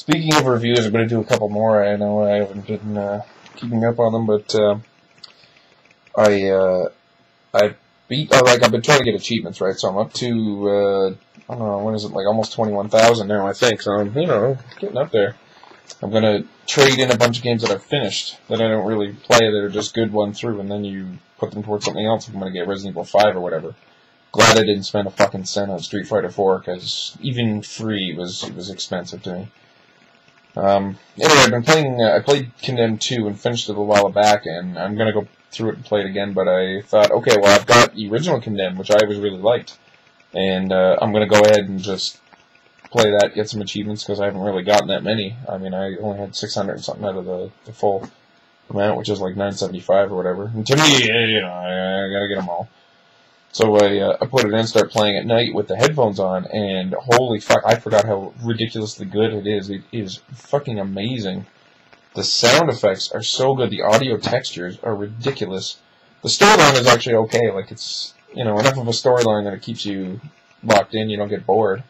Speaking of reviews, I'm going to do a couple more. I know I haven't been keeping up on them, but I've been trying to get achievements, right? So I'm up to I don't know, when is it, like almost 21,000 now, I think. So I'm, getting up there. I'm going to trade in a bunch of games that I've finished that I don't really play that are just good one through, and then you put them towards something else if I'm going to get Resident Evil 5 or whatever. Glad I didn't spend a fucking cent on Street Fighter 4, because even free was expensive to me. Anyway, I've been playing, I played Condemned 2 and finished it a while back, and I'm going to go through it and play it again, but I thought, okay, well, I've got the original Condemned, which I always really liked, and I'm going to go ahead and just play that, get some achievements, because I haven't really gotten that many. I mean, I only had 600 and something out of the full amount, which is like 975 or whatever. And to me, I gotta get them all. So I put it in, start playing at night with the headphones on, and holy fuck, I forgot how ridiculously good it is. It is fucking amazing. The sound effects are so good. The audio textures are ridiculous. The storyline is actually okay. Like, it's, enough of a storyline that it keeps you locked in, you don't get bored.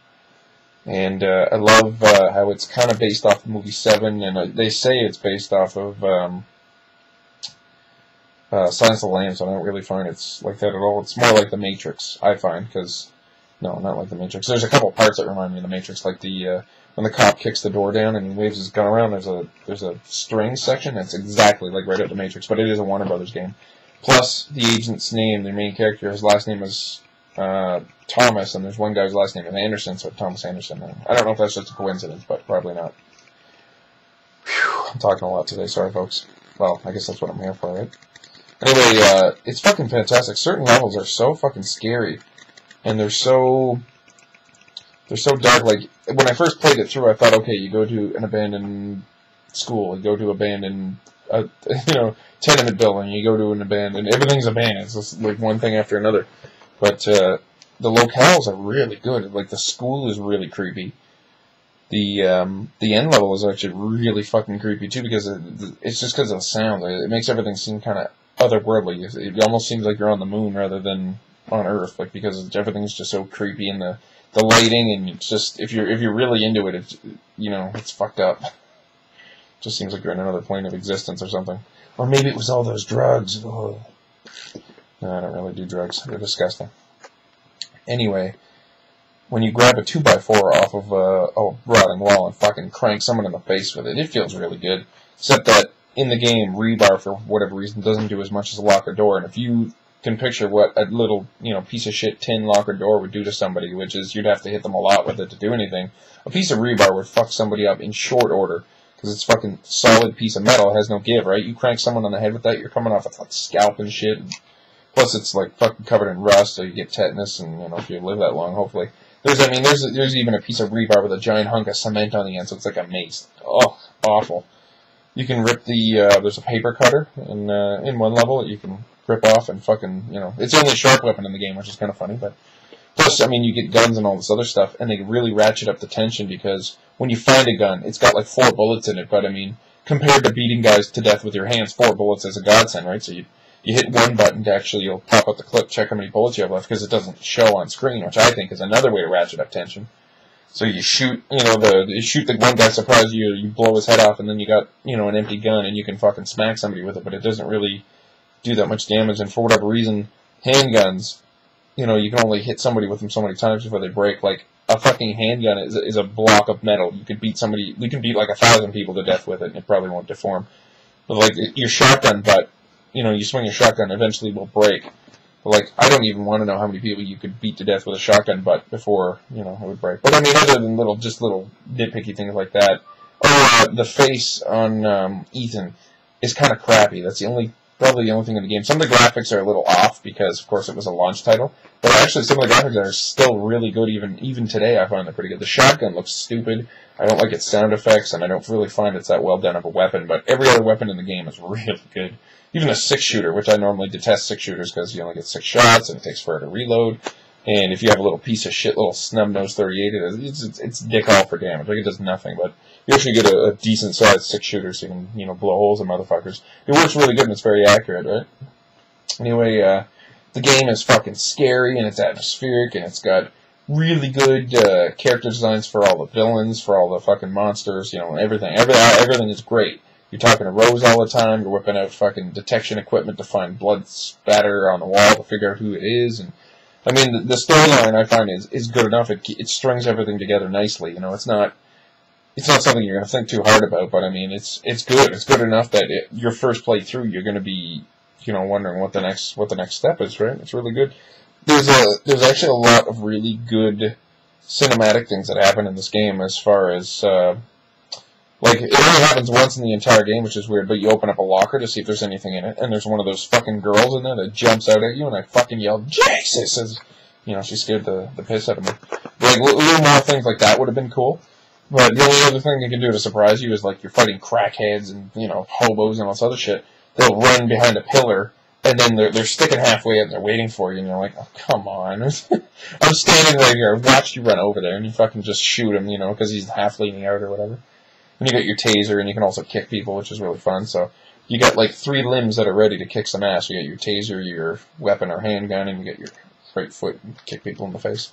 And I love how it's kind of based off the movie 7, and they say it's based off of Silence of the Lambs, so I don't really find it's like that at all. It's more like The Matrix, I find, because, no, not like The Matrix. There's a couple parts that remind me of The Matrix, like the when the cop kicks the door down and he waves his gun around, there's a string section that's exactly like right at The Matrix, but it is a Warner Brothers game. Plus, the agent's name, the main character, his last name is Thomas, and there's one guy's last name is Anderson, so Thomas Anderson. I don't know if that's just a coincidence, but probably not. Whew, I'm talking a lot today, sorry folks. Well, I guess that's what I'm here for, right? Anyway, it's fucking fantastic. Certain levels are so fucking scary, and they're so dark. Like, when I first played it through, I thought, okay, you go to an abandoned school, you go to abandoned, tenement building, you go to an abandoned, everything's abandoned. It's just like one thing after another. But the locales are really good. Like, the school is really creepy. The end level is actually really fucking creepy too, because it's just because of the sound. It makes everything seem kind of otherworldly. It almost seems like you're on the moon rather than on Earth, like, because everything's just so creepy, and the lighting, and it's just, if you're really into it, it's fucked up. It just seems like you're in another plane of existence or something. Or maybe it was all those drugs. Oh. No, I don't really do drugs. They're disgusting. Anyway, when you grab a 2x4 off of a rotting wall and fucking crank someone in the face with it, it feels really good. Except that in the game, rebar, for whatever reason, doesn't do as much as lock a door. And if you can picture what a little, piece of shit tin locker door would do to somebody, which is you'd have to hit them a lot with it to do anything, a piece of rebar would fuck somebody up in short order. Because it's fucking solid piece of metal, it has no give, right? You crank someone on the head with that, you're coming off with like scalp and shit. Plus, it's like fucking covered in rust, so you get tetanus, and if you live that long, hopefully. There's even a piece of rebar with a giant hunk of cement on the end, so it's like a mace. Oh, awful. You can rip there's a paper cutter in one level that you can rip off and fucking, it's the only sharp weapon in the game, which is kind of funny, but. Plus, you get guns and all this other stuff, and they really ratchet up the tension, because when you find a gun, it's got like 4 bullets in it, but compared to beating guys to death with your hands, 4 bullets is a godsend, right? So you hit one button to you'll pop out the clip, check how many bullets you have left, because it doesn't show on screen, which I think is another way to ratchet up tension. So you shoot, you shoot the one guy, surprise you blow his head off, and then you got, an empty gun, and you can fucking smack somebody with it, but it doesn't really do that much damage, and for whatever reason, handguns, you can only hit somebody with them so many times before they break. Like, a fucking handgun is a block of metal. You can beat like 1,000 people to death with it, and it probably won't deform. But, like, your shotgun butt, you swing your shotgun, eventually will break. But, like, I don't even want to know how many people you could beat to death with a shotgun butt before, it would break. But, other than little nitpicky things like that. The face on Ethan is kind of crappy. That's probably the only thing in the game. Some of the graphics are a little off because, of course, it was a launch title. But actually, some of the graphics are still really good. Even today, I find they're pretty good. The shotgun looks stupid. I don't like its sound effects, and I don't really find it's that well done of a weapon. But every other weapon in the game is really good. Even a 6-shooter, which I normally detest 6-shooters because you only get 6 shots, and it takes forever to reload. And if you have a little piece of shit, little snub-nosed 38, it's dick all for damage. Like, it does nothing, but you actually get a decent-sized 6-shooter so you can, blow holes in motherfuckers. It works really good, and it's very accurate, right? Anyway, the game is fucking scary, and it's atmospheric, and it's got really good character designs for all the villains, for all the fucking monsters, you know, everything. Everything is great. You're talking to Rose all the time. You're whipping out fucking detection equipment to find blood spatter on the wall to figure out who it is. And I mean, the storyline I find is good enough. It strings everything together nicely. You know, it's not something you're gonna think too hard about. But I mean, it's good. It's good enough that your first playthrough, you're gonna be, you know, wondering what the next step is. Right? It's really good. There's actually a lot of really good cinematic things that happen in this game, as far as like, it only happens once in the entire game, which is weird, but you open up a locker to see if there's anything in it, and there's one of those fucking girls in there that jumps out at you, and I fucking yelled, Jesus! As, you know, she scared the piss out of me. Like, little more things like that would have been cool, but the only other thing they can do to surprise you is, like, you're fighting crackheads and, you know, hobos and all this other shit. They'll run behind a pillar, and then they're sticking halfway and they're waiting for you, and you're like, oh, come on. I'm standing right here, I've watched you run over there, and you fucking just shoot him, you know, because he's half leaning out or whatever. And you got your taser, and you can also kick people, which is really fun. So you got like 3 limbs that are ready to kick some ass. You got your taser, your weapon or handgun, and you get your right foot and kick people in the face.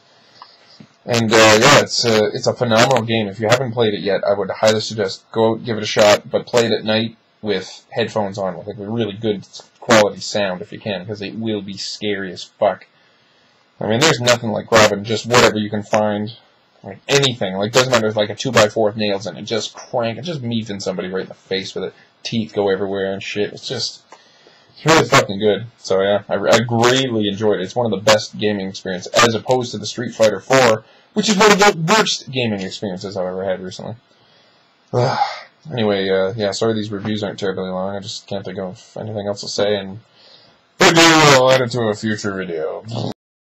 And yeah, it's a phenomenal game. If you haven't played it yet, I would highly suggest go out, give it a shot, but play it at night with headphones on, with like a really good quality sound if you can, because it will be scary as fuck. I mean, there's nothing like grabbing just whatever you can find. Like anything, like doesn't matter if like a 2x4 with nails in it, just crank it, just meeting somebody right in the face with it, teeth go everywhere and shit. It's really fucking good. So yeah, I greatly enjoyed it. It's one of the best gaming experiences, as opposed to the Street Fighter 4, which is one of the worst gaming experiences I've ever had recently. Anyway, yeah, sorry these reviews aren't terribly long. I just can't think of anything else to say, and maybe I'll add it to a future video.